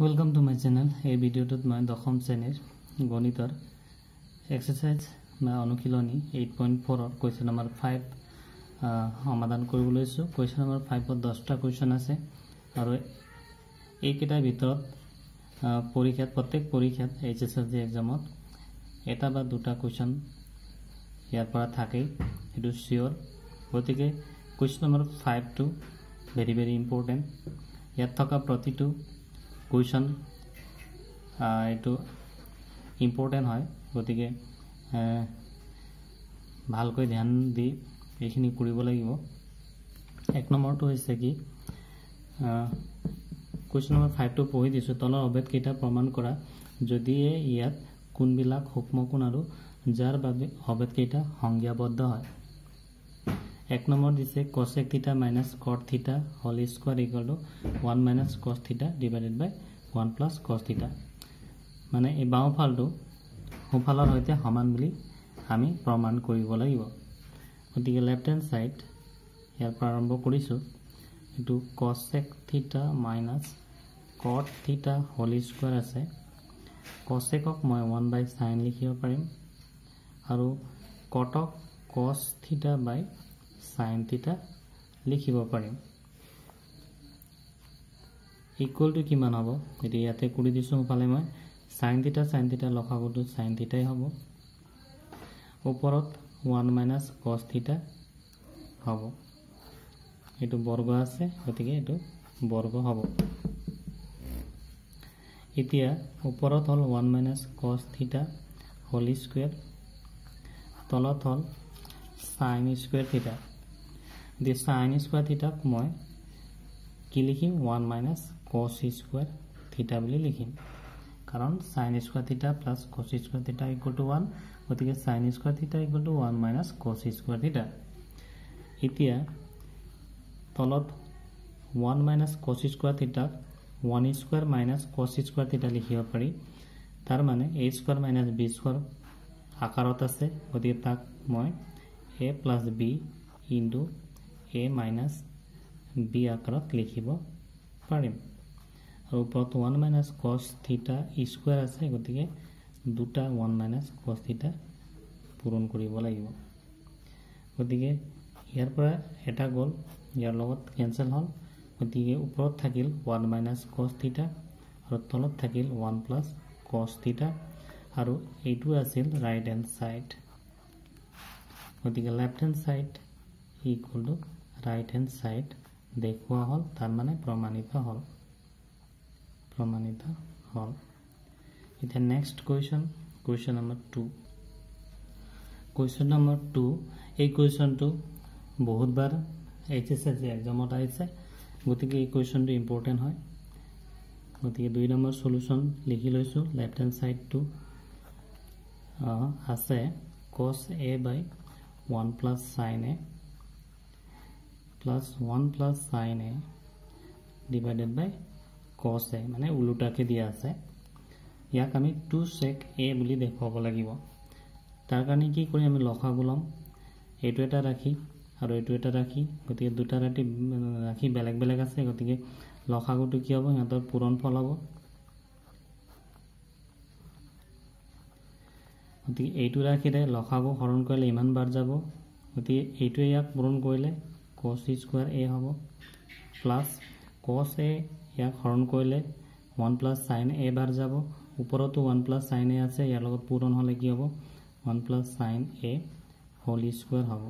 Welcome to my channel. এই ভিডিওটোত মই দশম শ্ৰেণীৰ গণিতৰ এক্সাৰসাইজ বা অনুশীলনী 8.4 ৰ কোৱেশ্চন নম্বৰ 5 সমাধান কৰিবলৈ লৈছো। কোৱেশ্চন নম্বৰ 5 ত 10টা কোৱেশ্চন আছে আৰু এইকেইটাৰ ভিতৰত প্ৰত্যেক পৰীক্ষাত HSLC এক্সামত এটা বা দুটা কোৱেশ্চন ইয়াৰ পৰা থাকে, এটো শিওৰ। গতিকে কোৱেশ্চন নম্বৰ 5 টো ভেৰি ইম্পৰ্টেন্ট। ইয়াত থকা প্ৰতিটো question এটো ইম্পৰ্টেন্ট হয়, গতিকে ভালকৈ ধ্যান দি এইখিনি কৰিব লাগিব। এক নম্বৰটো হৈছে কি question নম্বৰ 5 টো পঢ়ি দিছো। তলৰ অভেদ কেইটা প্ৰমাণ কৰা যদি ইয়াত কোনবিলাক সূক্ষ্মকোণ আৰু যাৰ বাবে অভেদ কেইটা সংজ্ঞাবদ্ধ হয়। এক নম্বৰ দিছে cosec theta minus cot theta whole square equal to 1 minus cos theta divided by 1 plus cos theta। মানে এই বাওঁফালটো সোঁফালৰ সৈতে সমান বুলি আমি প্ৰমাণ কৰিব লাগিব। গতিকে লেফট হ্যান্ড সাইড ইয়াৰ পৰা আৰম্ভ কৰিছো। এটো cosec theta minus cot theta whole square আছে। cosecক মই 1 by sin লিখিব পাৰিম আৰু cotক cos theta by sin theta লিখিব পাৰিম। ইকুয়াল টু কিমান হ'ব এটো ইয়াতে কৰি দিছো। ফালে মই sin theta লখাগুটো sin theta হ'ব। ওপৰত 1 minus cos theta হ'ব। এটো বৰ্গ আছে, গতিকে এটো বৰ্গ হ'ব। এতিয়া ওপৰত হল 1 minus cos theta whole square, তলত হল sin square theta। দি sin square theta মই কি লিখিম 1 minus cos square theta বুলি লিখিম, কাৰণ sin square theta plus cos square theta equal to 1, গতিকে sin square theta equal to 1 minus cos square theta। এতিয়া তলত 1 minus cos square theta 1 square minus cos square theta লিখিব পাৰি। তাৰ মানে a square minus b square আকাৰত আছে, গতিকে তাক মই a plus b into a minus b আকাৰত লিখিব পাৰিম। আৰু ওপৰত 1 minus cos theta square আছে, গতিকে দুটা 1 minus cos theta পূৰণ কৰিব লাগিব। গতিকে ইয়াৰ পৰা এটা গল, ইয়াৰ লগত কেনসেল হল, গতিকে ওপৰত থাকিল 1 minus cos theta আৰু তলত থাকিল 1 plus cos theta আৰু এইটো আছিল ৰাইট হ্যান্ড সাইড। গতিকে left hand side equal to right hand side দেখুৱা হল, তাৰ মানে প্ৰমাণিত হল। এটা next question number 2। Question number 2 এই কোয়েশ্চনটো বহুতবাৰ HSLC এক্সামত আহিছে, গতিকে এই কোয়েশ্চনটো ইম্পৰ্টেন্ট হয়। গতিকে 2 নম্বৰ সলিউশন লিখি লৈছো। লেফট হ্যান্ড সাইডটো আছে cos a by 1 plus sin a plus 1 plus sin a divided by cos a, মানে উল্টাকে দিয়া আছে। ইয়াক আমি 2 sec a বুলি দেখাব লাগিব। তাৰ কাৰণে কি কৰি আমি লসাগু লম, এইটো এটা ৰাখি আৰু এইটো এটা ৰাখি, গতিকে দুটা ৰাখি বেলেগ বেলেগ আছে, গতিকে লসাগুটো কি হ'ব সিহঁতৰ পূৰণফল হ'ব। গতিকে এইটো ৰাখিলে লসাগু হৰণ কৰিলে ইমান বাৰ যাব, গতিকে এইটো ইয়াক পূৰণ কৰিলে cos square a হ'ব প্লাস cos a ইয়াক হৰণ কৰিলে 1 plus sin a বাৰ যাব। ওপৰতো 1 plus sin a আছে, ইয়াৰ লগত পূৰণ হলে কি হ'ব 1 plus sin a whole square হ'ব।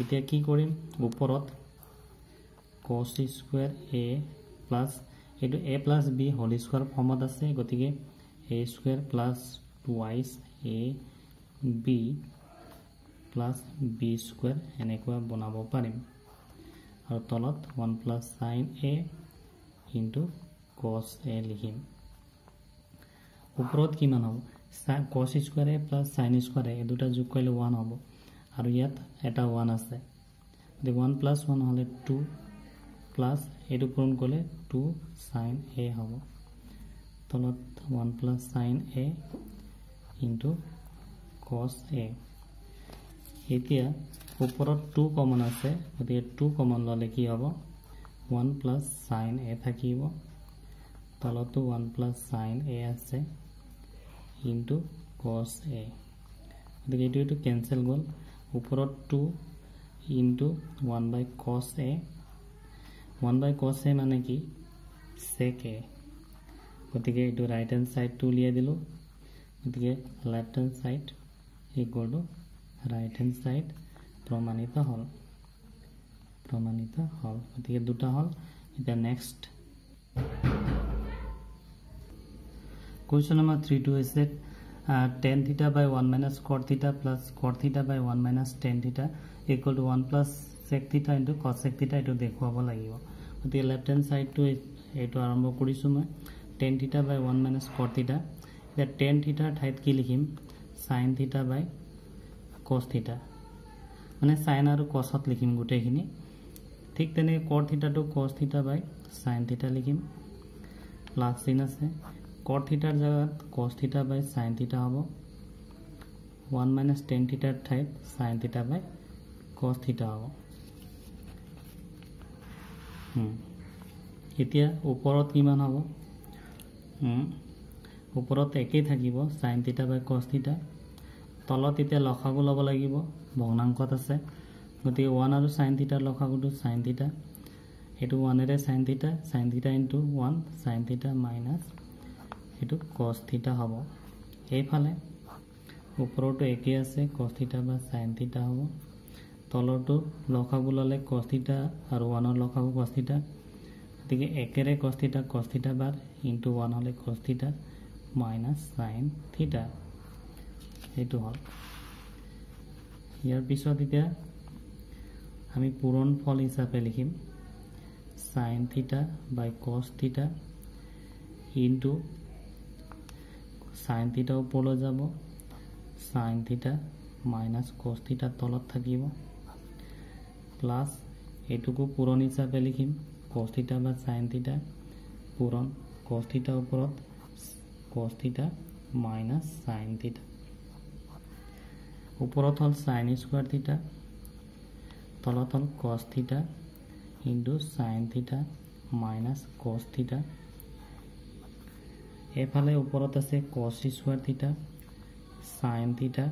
এতিয়া কি কৰিম, ওপৰত cos square a plus এইটো a plus b whole square ফৰ্মত আছে, গতিকে a square plus twice a b plus b square এনেকুৱা বনাব পাৰিম। আৰু তলত 1 plus sin a into cos a লিখিম। ওপৰত কিমান হ'ব cos square a plus sin square a, এই দুটা যোগ কৰিলে 1 হ'ব আৰু ইয়াত এটা 1 আছে, গতিকে 1 plus 1 হলে 2 plus এইটো পূৰণ কৰিলে 2 sin a হ'ব। তলত 1 plus sin a into cos a। এতিয়া ওপৰত 2 কমন আছে, গতিকে 2 কমন ললে কি হ'ব 1 প্লাছ সাইন এ থাকিব তলতো 1 প্লাছ সাইন এ আছে ইনটু cos a গতিকে এইটো কেনসেল গল ওপৰত 2 into 1 by cos a 1 by cos a মানে কি sec a গতিকে এইটো রাইট হ্যান্ড সাইড টু লিয়ে দিলো গতিকে left hand side equal two right hand side প্রমাণিত হল গতিকে দুটা হল এটা next Question number 3 to is that tan theta by 1 minus cot theta plus cot theta by 1 minus tan theta equal to 1 plus sec theta into cos sec theta eto dekhuabo lagibo goti left hand side to eto arambho korisu moi tan theta by 1 minus cot theta that tan theta thait ki likhim sin theta by cos theta mane sin aru cos ot likhim gote khini thik tene cot theta to cos theta by sin theta likhim plus sin ase cot theta জায়গাত cos theta by sin theta হবো 1 minus tan theta ঠাইত sin theta by cos theta হবো এতিয়া ওপৰত কিমান হ'ব ওপৰত একেই থাকিব sin theta by cos theta তলত এতিয়া লসাগু ল'ব লাগিব ভগ্নাংকত আছে গতিকে 1 আৰু sin theta লসাগুটো sin theta এটো 1 এৰে sin theta into 1 sin theta minus এটো cos theta হবো এইফালে ওপৰটো একে আছে cos theta বা sin theta হবো তলৰটো লসাগু ললে cos theta আৰু 1 ৰ লসাগু cos theta গতিকে একেৰে cos theta বাৰ into 1 হলে cos theta minus sin theta এটো হল ইয়াৰ পিছত এতিয়া আমি পূৰণ ফল হিচাপে লিখিম sin theta by cos theta into sin theta উপৰলৈ যাব sin theta minus cos theta তলত থাকিব প্লাস এটুকু পূৰণ হিচাপে লিখিম cos theta বা sin theta পূৰণ cos theta উপৰত cos theta minus sin theta উপৰত হল sin square theta তলত হল cos theta into sin theta minus cos theta এফালে উপৰত আছে cos square theta sin theta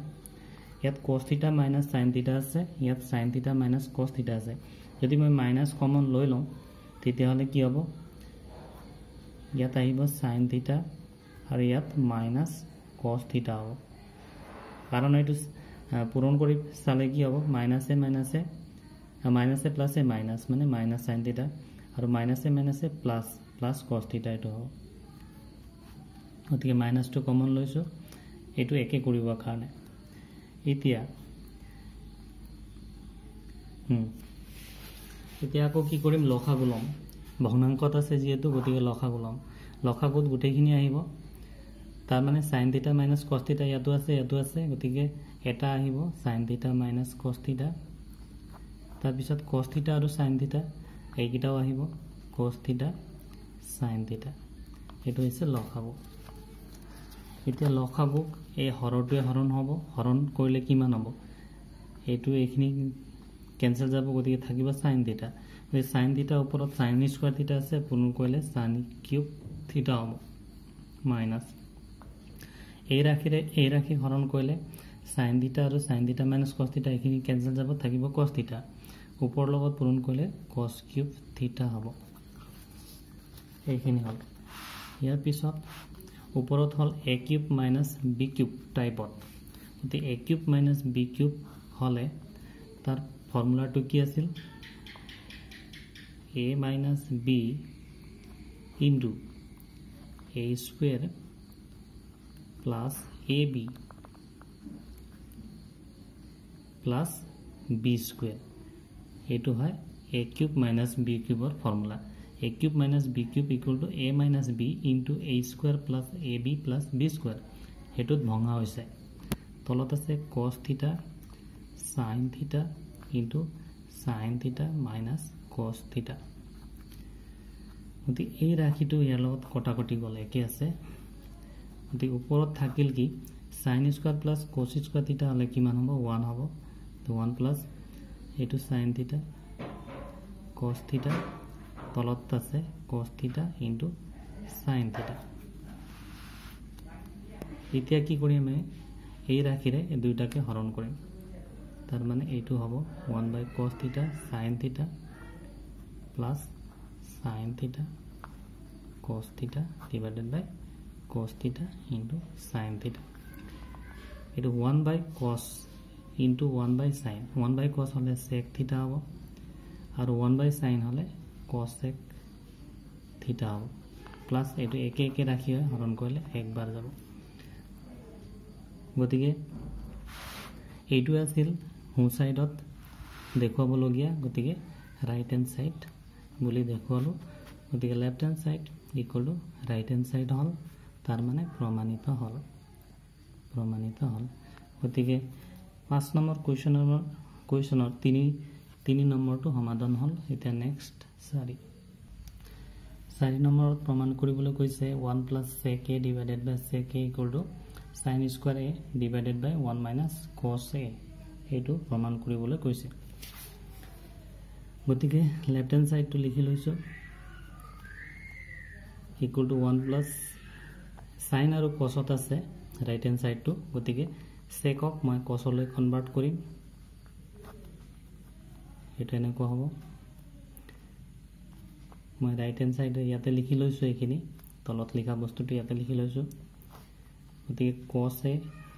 ইয়াত cos theta minus sin theta আছে ইয়াত sin theta minus cos theta আছে যদি মই মাইনাস কমন লৈ লওঁ তেতিয়া হলে কি হ'ব ইয়াত আহিব sin theta আৰু ইয়াত minus cos theta হ'ব কাৰণ এইটো পূৰণ কৰি চালে কি হ'ব মাইনাসে প্লাসে মাইনাস মানে minus sin theta আৰু মাইনাসে প্লাস cos theta এটো হ'ব গতিকে মাইনাস টু কমন লৈছো এটো একে কৰিব কাৰণে এতিয়া আকৌ কি কৰিম লসাগু লম ভগ্নাংকত আছে যেহেতু গতিকে লসাগু লম লসাগুত গুটেখিনি আহিব তাৰ মানে sin theta minus cos theta ইয়াতো আছে গতিকে এটা আহিব sin theta minus cos theta তাৰ পিছত cos theta আৰু sin theta এইকিটাও আহিব cos theta sin theta এটো হৈছে লসাগু এতিয়া লসাগু এই হৰটোৱে হৰণ হ'ব হৰণ কৰিলে কিমান হ'ব এটো এইখিনি ক্যান্সেল যাব গতিকে থাকিব sin theta এই sin theta ওপৰত sin square theta আছে পূৰণ কৰিলে sin cube theta হ'ব মাইনাস এই ৰাখি হৰণ কৰিলে sin theta আৰু sin theta minus cos theta এইখিনি ক্যান্সেল যাব থাকিব cos theta ওপৰ লগত পূৰণ কৰিলে cos cube theta হ'ব এইখিনি হল ইয়াৰ পিছত উপৰত হল a cube minus b cube টাইপত গতি a cube minus b cube হলে তাৰ ফৰ্মুলাটো কি আছিল a minus b into a square plus ab plus b square এটো হয় a cube minus b cube ৰ formula a cube minus b cube equal to a minus b into a square plus ab plus b square হেতুত ভঙা হৈছে তলত আছে cos theta sin theta into sin theta minus cos theta গতি এই ৰাখিটো ইয়াৰ লগত কটাকটি গলে কি আছে গতি ওপৰত থাকিল কি sin square plus cos square theta হলে কিমান হ'ব 1 হ'ব তো 1 plus এটো sin theta cos theta তলত আছে cos থিটা ইনটু sin থিটা এতিয়া কি কৰিম এই ৰাখিৰে এই দুইটাকে হৰণ কৰিম তাৰ মানে এইটো হ'ব 1/cos থিটা sin থিটা প্লাস sin থিটা cos থিটা divided by cos থিটা into sin থিটা এটো 1/cos into 1/sin 1/cos হলে sec থিটা হ'ব আৰু 1/sin হলে cos sec থিটা হ'ব প্লাস এটো একে একে ৰাখি হৰণ কৰিলে একবাৰ যাব গতিকে এইটো আছিল হু সাইডত দেখুৱাবলগীয়া গতিকে ৰাইট হ্যান্ড সাইড বুলি দেখুৱালো গতিকে left hand side equal to right hand side হল তাৰ মানে প্ৰমাণিত হল গতিকে 5 নম্বৰ কুৱেশ্যনৰ 3 নম্বৰটো সমাধান হল এতিয়া নেক্সট 4 নম্বৰত প্ৰমাণ কৰিবলৈ কৈছে 1 + sec a divided by sec a equal to sin square a divided by 1 - cos a এইটো প্ৰমাণ কৰিবলৈ কৈছে গতিকে লেফট হ্যান্ড সাইডটো লিখি লৈছো equal to 1 plus sin আৰু cosত আছে ৰাইট হ্যান্ড সাইডটো গতিকে secক মই cosলৈ কনভাৰ্ট কৰিম এটা এনেকুৱা হ'ব মই রাইট হ্যান্ড সাইড ইয়াতে লিখি লৈছো এইখিনি তলত লিখা বস্তুটো ইয়াতে লিখি লৈছো গতিকে cos এ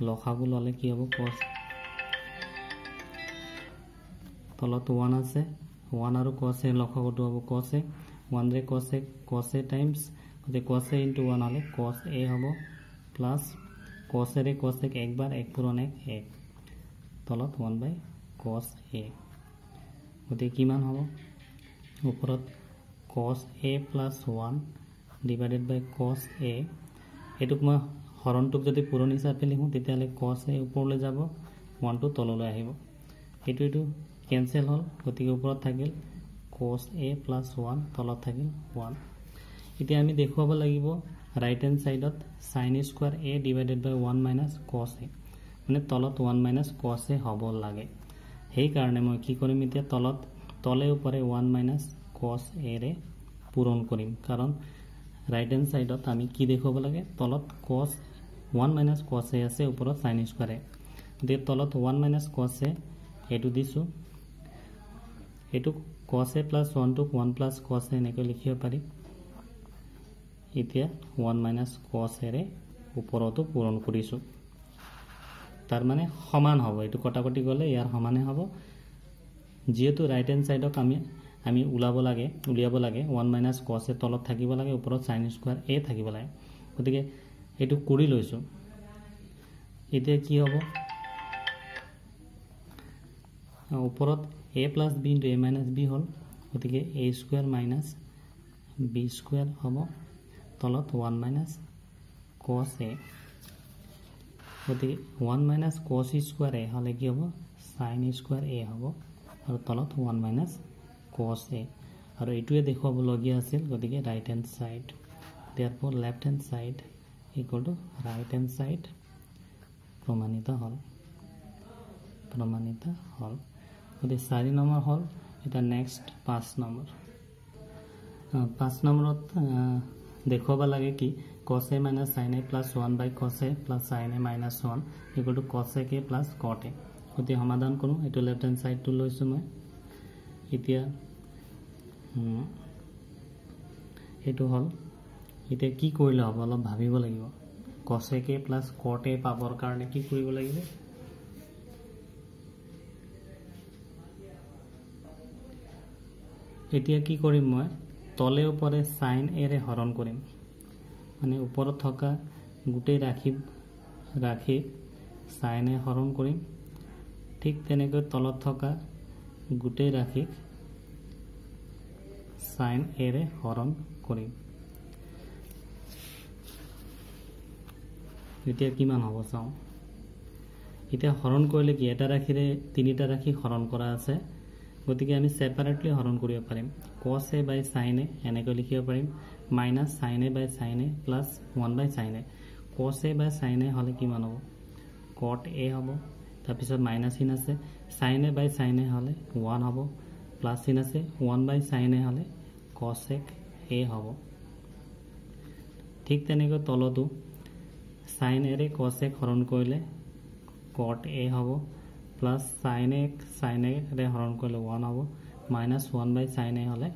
লখাগু ললে কি হ'ব cos তলত 1 আছে 1 আৰু cos এ লখাগুটো হ'ব cos এ 1 ৰে cos a times গতিকে cos a into 1 হলে cos a হ'ব প্লাস cos ৰে cos a একবাৰ 1 পূৰণ 1 তলত 1/cos a গতিকে কিমান হ'ব ওপৰত cos a plus 1 divided by cos a এটুক মই হৰণটোক যদি পূৰণ হিচাপে লিখো তেতিয়ালে cos a ওপৰলৈ যাব 1 টো তললৈ আহিব এটো কেনসেল হল গতিকে ওপৰত থাকিল cos a plus 1 তলত থাকিল 1 এতিয়া আমি দেখুৱাব লাগিব রাইট হ্যান্ড সাইডত sin square a divided by 1 - cos a মানে তলত 1 - cos a হ'ব লাগে সেই কাৰণে মই কি কৰিম এতিয়া তলে উপৰে 1 - cos a ৰে পূৰণ কৰিম কাৰণ ৰাইট হ্যান্ড সাইডত আমি কি দেখুৱাব লাগে তলত cos 1 - cos a আছে ওপৰত sin square a গতিকে তলত 1 - cos a এটো দিছো এটো cos a plus 1 টোক 1 plus cos a এনেকৈ লিখিব পাৰি এতিয়া 1 - cos a ৰে ওপৰতো পূৰণ কৰিছো তাৰ মানে সমান হ'ব এটো কটাকটি গলে ইয়াৰ সমানে হ'ব যেহেতু রাইট হ্যান্ড সাইডক আমি উলিয়াব লাগে 1 - cos a তলত থাকিব লাগে ওপৰত sin square a থাকিব লাগে গতিকে এটো কৰি লৈছো এতিয়া কি হ'ব ওপৰত a plus b into a minus b হল গতিকে a square minus b square হ'ব তলত 1 - cos a গতিকে 1 - cos square a হলে কি হ'ব sin square a হ'ব আৰু তলত 1 - cos a আৰু এইটোৱে দেখুৱাব লগিয়া আছিল গতিকে right hand side therefore left hand side equal to right hand side প্ৰমাণিত হল গতিকে 4 নম্বৰ হল এটা নেক্সট 5 নম্বৰ 5 নম্বৰত দেখুৱাব লাগে কি cos a minus sin a plus 1/cos a plus sin a minus 1 equal to cos a plus cot a গতিকে সমাধান কৰোঁ এটো লেফট হ্যান্ড সাইডটো লৈছো মই এতিয়া এটো হল এতিয়া কি কৰিলে হ'ব অলপ ভাবিব লাগিব cos a plus cot a পাবৰ কাৰণে কি কৰিব লাগিব এতিয়া কি কৰিম মই তলে উপৰে sin a ৰে হৰণ কৰিম মানে ওপৰত থকা গুটেই ৰাখি sin a হৰণ কৰিম ঠিক তেনেকৈ তলত থকা গুটেই ৰাখি sin a ৰে হৰণ কৰিম এতিয়া কিমান হ'ব চাও এতিয়া হৰণ কৰিলে কি এটা ৰাখিৰে তিনিটা ৰাখি হৰণ কৰা আছে গতিকে আমি সেপাৰেটলি হৰণ কৰিব পাৰিম cos a by sin a এনেকৈ লিখিব পাৰিম minus sin a by sin a plus 1/sin a cos a by sin a হলে কিমান হ'ব cot a হ'ব তাৰ পিছত মাইনাস চিন আছে sin a by sin a হলে 1 হ'ব প্লাস চিন আছে 1/sin a হলে cosec a হ'ব ঠিক তেনেকৈ তলতো sin a ৰে cosec হৰণ কৰিলে cot a হ'ব প্লাস sin a ৰে হৰণ কৰিলে 1 হ'ব minus 1 by sin a হলে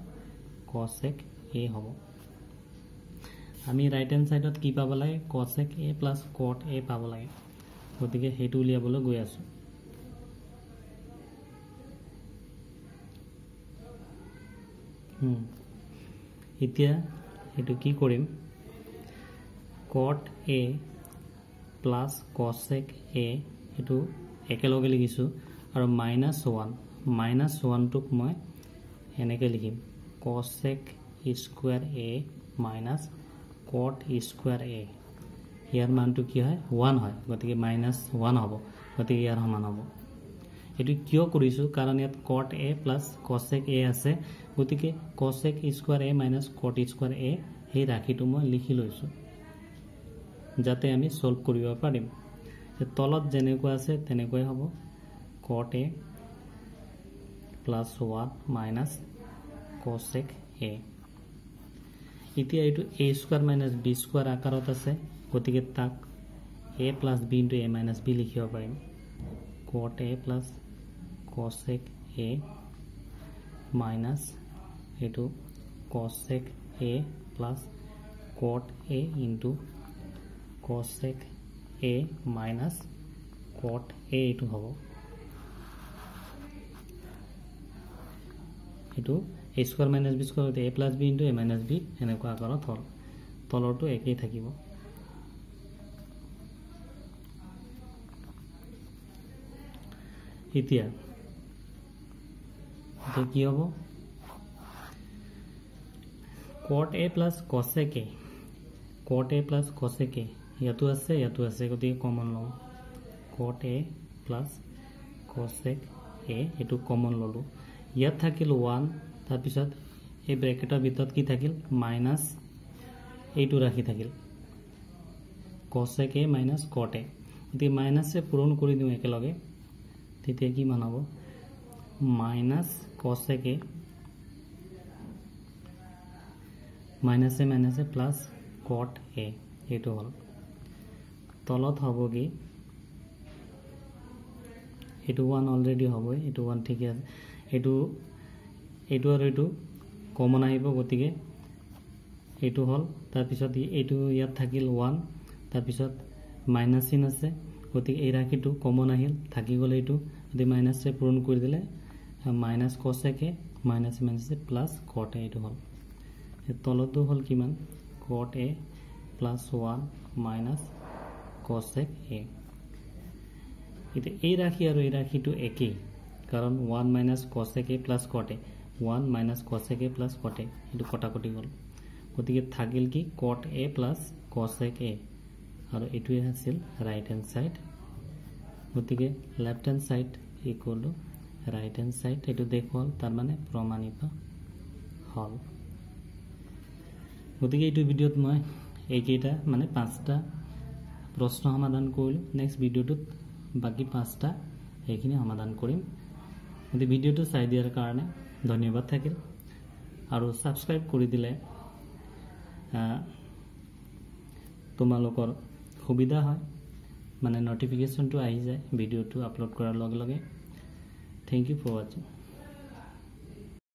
cosec a হ'ব আমি রাইট হ্যান্ড সাইডত কি পাব লাগে cosec a plus cot a পাব লাগে গতিকে হেতু উলিয়াবলৈ গৈ আছো এতিয়া এটো কি কৰিম cot a plus cosec a এটো একেলগে লিখিছো আৰু -1 টুক মই এনেকৈ লিখিম cosec square a minus cot square a ইয়াৰ মানটো কি হয় 1 হয় গতিকে -1 হ'ব গতিকে ইয়াৰ সমান হ'ব এটো কিয় কৰিছো কাৰণ ইয়াত cot a plus cosec a আছে গতিকে cosec square a minus cot square a এই ৰাখিটো মই লিখি লৈছো যাতে আমি সলভ কৰিব পাৰিম তলত যেনেকুৱা আছে তেনেকৈ হ'ব cot a plus 1 minus cosec a এতিয়া এটো a square minus b square আকাৰত আছে গতিকে তাক a plus b into a minus b লিখিব পাৰিম cot a plus cosec a minus এটো cosec a plus cot a into cosec a minus cot a এটো হ'ব এটো a square minus b square a plus b into a minus b এনেকুৱা আকাৰত হ'ল তলৰটো একেই থাকিব এতিয়া কি হ'ব cot a plus cosec a ইয়াতো আছে গতিকে কমন লওঁ cot a plus cosec a এটো কমন ললো ইয়াত থাকিল 1 তাৰ পিছত এই ব্ৰেকেটৰ ভিতৰত কি থাকিল মাইনাস এইটো ৰাখি থাকিল cosec a minus cot a এতি মাইনাসে পূৰণ কৰি দিও একেলগে তেতিয়া কি মান হ'ব minus cosec a minus plus cot a এটো হল তলত হ'ব কি এটো 1 অলৰেডি হবে এটো 1 ঠিক আছে এটো আৰু এটো কমন আহিব গতিকে এটো হল তাৰ পিছত এটো ইয়াত থাকিল 1 তাৰ পিছত মাইনাস চিন আছে গতিকে এই ৰাখিটো কমন আহিল থাকি গলে এটো যদি মাইনাসে পূৰণ কৰি দিলে minus cosec a minus plus cot a এটো হল তলতো হল কিমান cot a plus 1 minus cosec a এটা এই রাখি আৰু এই ৰাখিটো একেই কাৰণ 1 minus cosec a plus cot a 1 minus cosec a plus cot a এটো কটাকটি গল গতিকে থাকিল কি cot a plus cosec a আৰু এটোই আছিল রাইট হ্যান্ড সাইড গতিকে left hand side equal two right hand side এটো দেখল তার মানে প্রমাণিত হল গতিকে এইটো ভিডিওত মই এইকেইটা মানে 5টা প্রশ্ন সমাধান কৰিলো নেক্সট ভিডিওটোত বাকি 5টা এইখিনি সমাধান কৰিম গতি ভিডিওটো চাই দিয়াৰ কাৰণে ধন্যবাদ থাকিল আৰু সাবস্ক্ৰাইব কৰি দিলে তোমালোকৰ সুবিধা হয় মানে নোটিফিকেশনটো আহি যায় ভিডিওটো আপলোড কৰাৰ লগে লগে থ্যাংক ইউ ফৰ ওয়াচিং